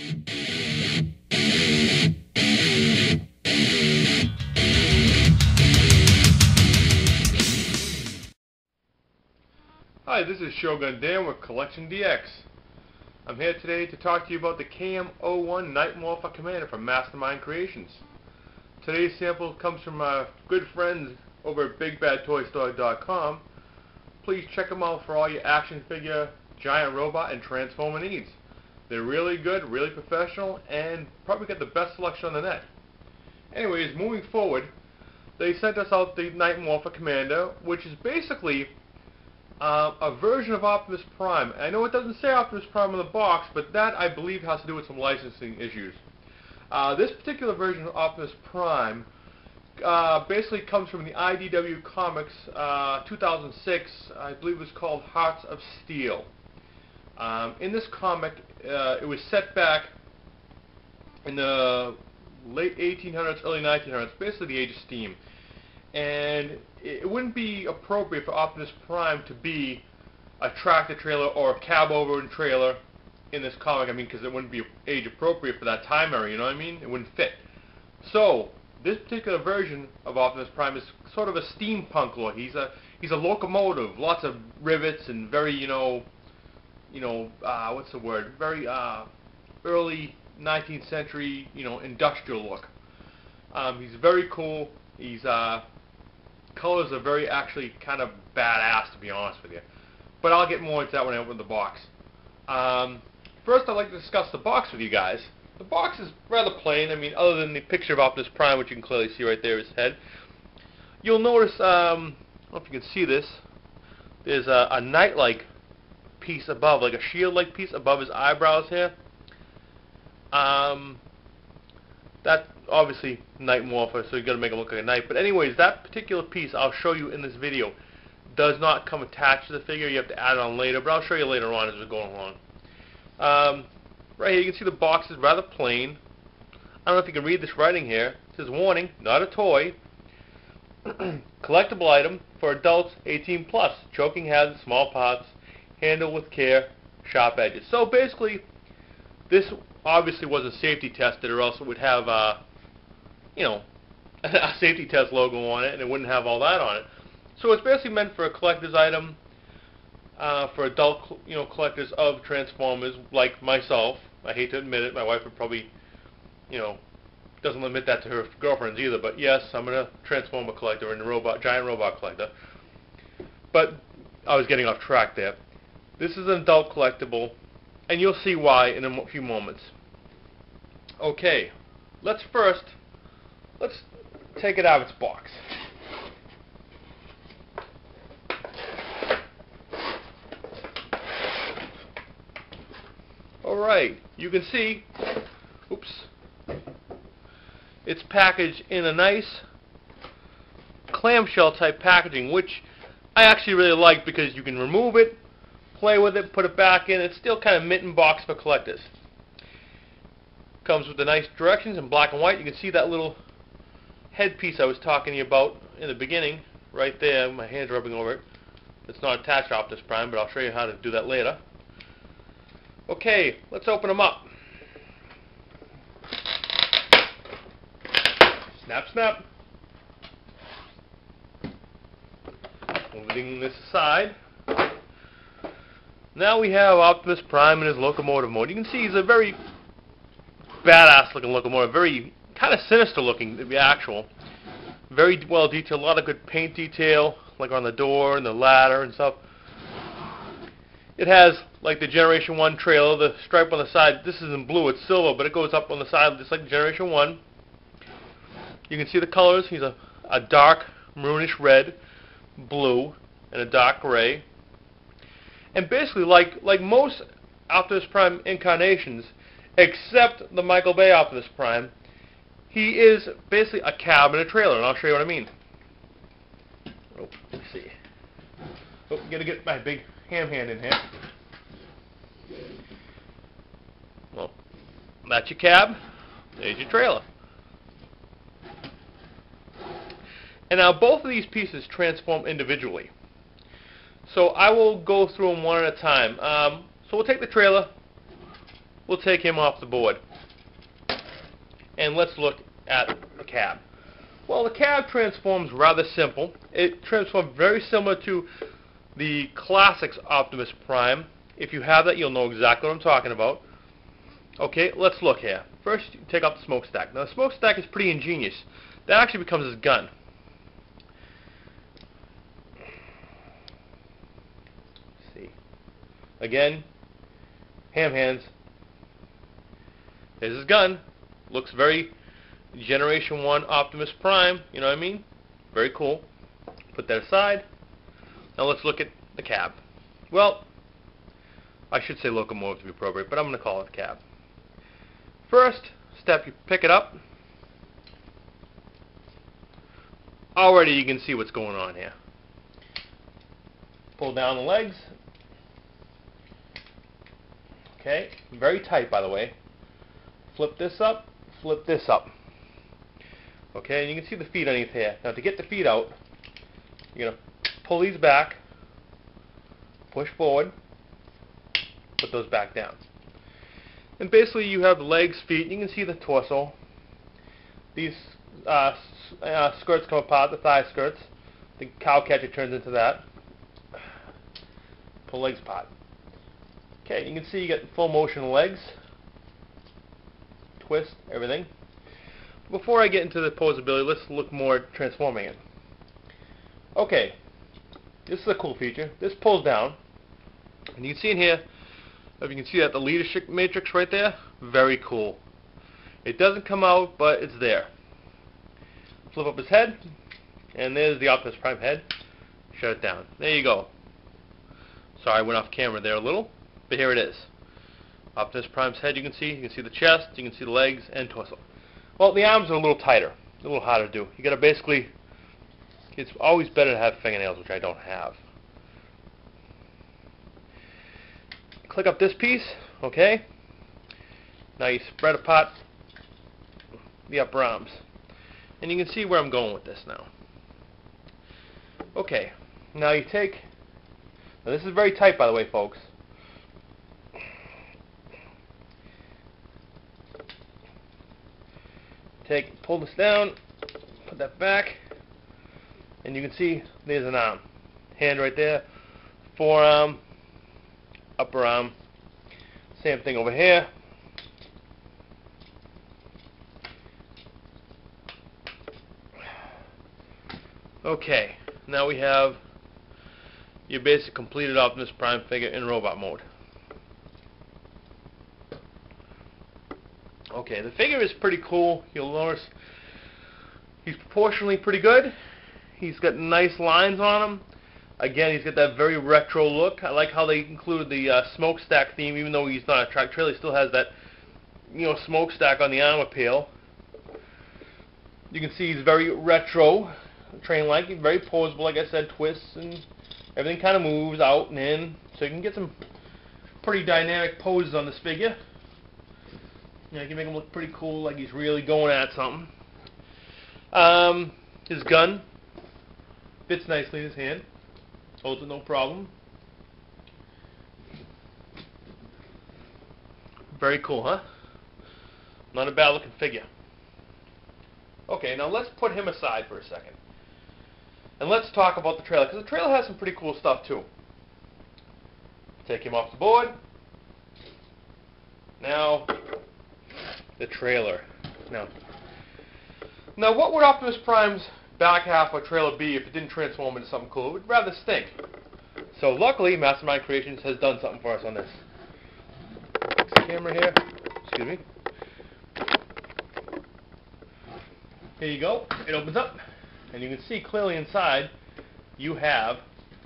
Hi, this is Shogun Dan with CollectionDX. I'm here today to talk to you about the KM-01 Knight Morpher Commander from Mastermind Creations. Today's sample comes from our good friends over at BigBadToyStore.com. Please check them out for all your action figure, giant robot, and transformer needs. They're really good, really professional, and probably got the best selection on the net. Anyways, moving forward, they sent us out the Knight Morpher Commander, which is basically a version of Optimus Prime. I know it doesn't say Optimus Prime on the box, but that I believe has to do with some licensing issues. This particular version of Optimus Prime basically comes from the IDW Comics 2006, I believe it was called Hearts of Steel. In this comic, it was set back in the late 1800s, early 1900s, basically the age of steam. And it wouldn't be appropriate for Optimus Prime to be a tractor trailer or a cab over trailer in this comic. I mean, because it wouldn't be age appropriate for that time era, you know what I mean? It wouldn't fit. So this particular version of Optimus Prime is sort of a steampunk look. He's a locomotive, lots of rivets, and very what's the word? Very early 19th century, industrial look. He's very cool. He's colors are very actually kind of badass, to be honest with you. But I'll get more into that when I open the box. First, I'd like to discuss the box with you guys. The box is rather plain. I mean, other than the picture of Optimus Prime, which you can clearly see right there, his head. You'll notice, I don't know if you can see this, there's a knight-like piece above, like a shield-like piece above his eyebrows here. That's obviously Knight Morpher, so you got to make it look like a knight. But anyways, that particular piece I'll show you in this video does not come attached to the figure. You have to add it on later, but I'll show you later on as we're going along. Right here you can see the box is rather plain. I don't know if you can read this writing here. It says, warning, not a toy. Collectible item for adults 18 plus. Choking hazard, small parts, handle with care, sharp edges. So basically, this obviously wasn't safety tested, or else it would have a safety test logo on it, and it wouldn't have all that on it. So it's basically meant for a collector's item, for adult collectors of Transformers like myself. I hate to admit it, my wife would probably doesn't admit that to her girlfriends either, but yes, I'm a Transformer collector and a giant robot collector. But I was getting off track there. This is an adult collectible, and you'll see why in a few moments. Okay, let's take it out of its box. Alright, you can see, it's packaged in a nice clamshell type packaging, which I actually really like because you can remove it, play with it, put it back in. It's still kind of mitten box for collectors. Comes with the nice directions in black and white. You can see that little headpiece I was talking to you about in the beginning, right there. My hand's rubbing over it. It's not attached to Optimus Prime, but I'll show you how to do that later. Okay, let's open them up. Snap, snap. Moving this aside. Now we have Optimus Prime in his locomotive mode. You can see he's a very badass looking locomotive, very kind of sinister looking to be actual. Very well detailed, a lot of good paint detail, like on the door and the ladder and stuff. It has, like the Generation 1 trailer, the stripe on the side. This is in blue, it's silver, but it goes up on the side just like the Generation 1. You can see the colors. He's a dark maroonish red, blue, and a dark gray. And basically, like most Optimus Prime incarnations, except the Michael Bay Optimus Prime, he is basically a cab and a trailer, and I'll show you what I mean. Oh, let me see. Oh, I'm gonna get my big ham hand in here. Well, that's your cab. There's your trailer. And now both of these pieces transform individually. So I will go through them one at a time. So we'll take the trailer. we'll take him off the board. And let's look at the cab. Well, the cab transforms rather simple. It transforms very similar to the Classics Optimus Prime. If you have that, you'll know exactly what I'm talking about. Okay, let's look here. First, you take out the smokestack. Now, the smokestack is pretty ingenious. That actually becomes his gun. Let's see. Again, ham hands. There's his gun. Looks very Generation 1 Optimus Prime, you know what I mean? Very cool. Put that aside. Now let's look at the cab. Well, I should say locomotive to be appropriate, but I'm going to call it the cab. First step, you pick it up. Already you can see what's going on here. Pull down the legs. Okay, very tight by the way. Flip this up, flip this up. Okay, and you can see the feet underneath here. Now to get the feet out, you're going to pull these back, push forward, put those back down. And basically you have legs, feet, you can see the torso. These skirts come apart, the thigh skirts. The cow catcher turns into that. Pull legs apart. Okay, you can see you get full motion legs. Twist, everything. Before I get into the posability, let's look more at transforming it. Okay, this is a cool feature. This pulls down, and you can see in here, if you can see that the leadership matrix right there, very cool. It doesn't come out, but it's there. Flip up his head, and there's the Optimus Prime head. Shut it down. There you go. Sorry, I went off camera there a little, but here it is. Optimus Prime's head you can see the chest, you can see the legs and torso. Well, the arms are a little tighter, a little harder to do. You gotta basically, it's always better to have fingernails, which I don't have. Click up this piece, okay? Now you spread apart the upper arms. And you can see where I'm going with this now. Okay, now you take, now this is very tight by the way folks. Pull this down, put that back, and you can see there's an arm. Hand right there, forearm, upper arm, same thing over here. Okay, now we have your basic completed Optimus Prime figure in robot mode. Okay, the figure is pretty cool. You'll notice he's proportionally pretty good. He's got nice lines on him. Again, he's got that very retro look. I like how they included the smokestack theme, even though he's not a track trailer. He still has that, you know, smokestack on the arm appeal. You can see he's very retro, train-like. He's very posable, like I said, twists and everything kind of moves out and in, so you can get some pretty dynamic poses on this figure. You know, you can make him look pretty cool, like he's really going at something. His gun fits nicely in his hand. Holds it no problem. Very cool, huh? Not a bad looking figure. Okay, now let's put him aside for a second. And let's talk about the trailer, because the trailer has some pretty cool stuff too. Take him off the board. Now, the trailer. Now what would Optimus Prime's back half or trailer be if it didn't transform into something cool? It would rather stink. So luckily, Mastermind Creations has done something for us on this. Camera here. Excuse me. Here you go. It opens up, and you can see clearly inside you have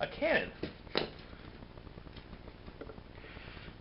a cannon.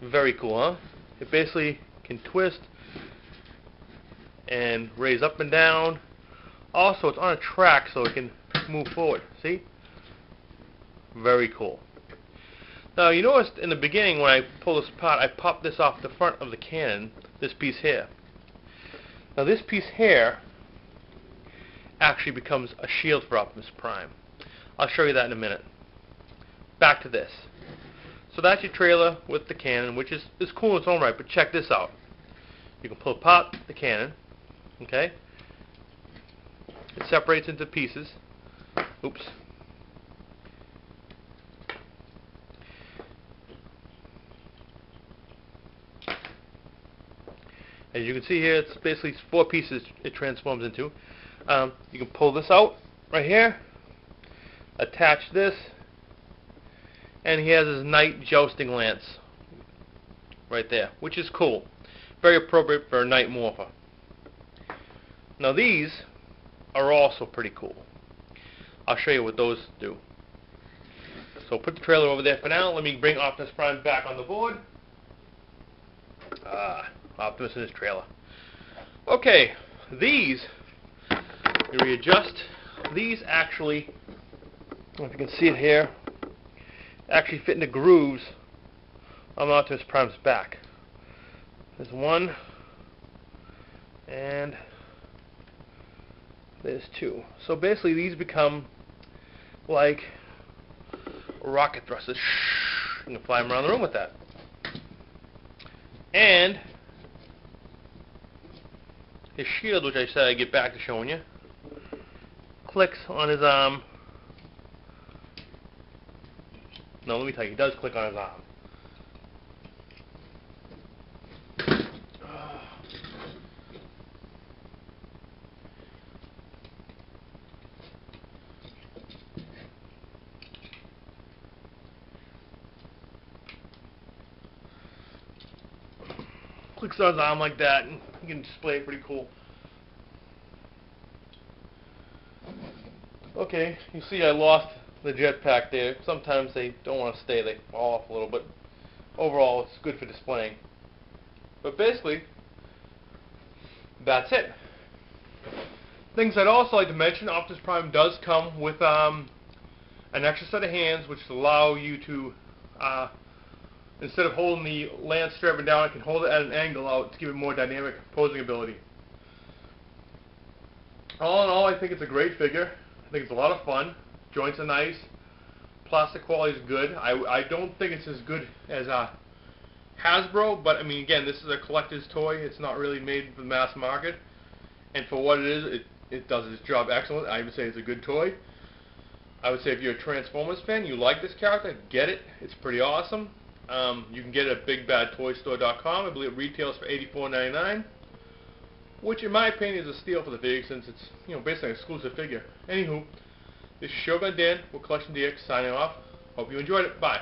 Very cool, huh? It basically can twist and raise up and down. Also, it's on a track so it can move forward. See? Very cool. Now, you noticed in the beginning when I pull this apart, I popped this off the front of the cannon, this piece here. Now, this piece here actually becomes a shield for Optimus Prime. I'll show you that in a minute. Back to this. So that's your trailer with the cannon, which is cool in its own right, but check this out. You can pull apart the cannon, okay? It separates into pieces. Oops. As you can see here, it's basically 4 pieces it transforms into. You can pull this out right here, attach this, and he has his knight jousting lance right there, which is cool. Very appropriate for a Knight Morpher. Now these are also pretty cool. I'll show you what those do. So put the trailer over there for now. Let me bring Optimus Prime back on the board. Optimus in his trailer. Okay, these, you readjust. These actually, I don't know if you can see it here, actually fit into grooves on Optimus Prime's back. There's one, and there's 2. So basically these become like rocket thrusters. You can fly them around the room with that. And his shield, which I said I'd get back to showing you, clicks on his arm. No, let me tell you, he does click on his arm. Clicks on his arm like that, and you can display it pretty cool. Okay, you see I lost the jetpack there. Sometimes they don't want to stay, they fall off a little, but overall it's good for displaying. But basically, that's it. Things I'd also like to mention, Optimus Prime does come with an extra set of hands which allow you to, instead of holding the lance strapping down, I can hold it at an angle out to give it more dynamic posing ability. All in all, I think it's a great figure. I think it's a lot of fun. Joints are nice. Plastic quality is good. I don't think it's as good as Hasbro, but I mean, again, this is a collector's toy. It's not really made for the mass market. And for what it is, it does its job excellent. I would say it's a good toy. I would say if you're a Transformers fan, you like this character, get it. It's pretty awesome. You can get it at BigBadToyStore.com. I believe it retails for $84.99, which in my opinion is a steal for the figure since it's, you know, basically an exclusive figure. Anywho, this is Shogun Dan with CollectionDX signing off. Hope you enjoyed it. Bye.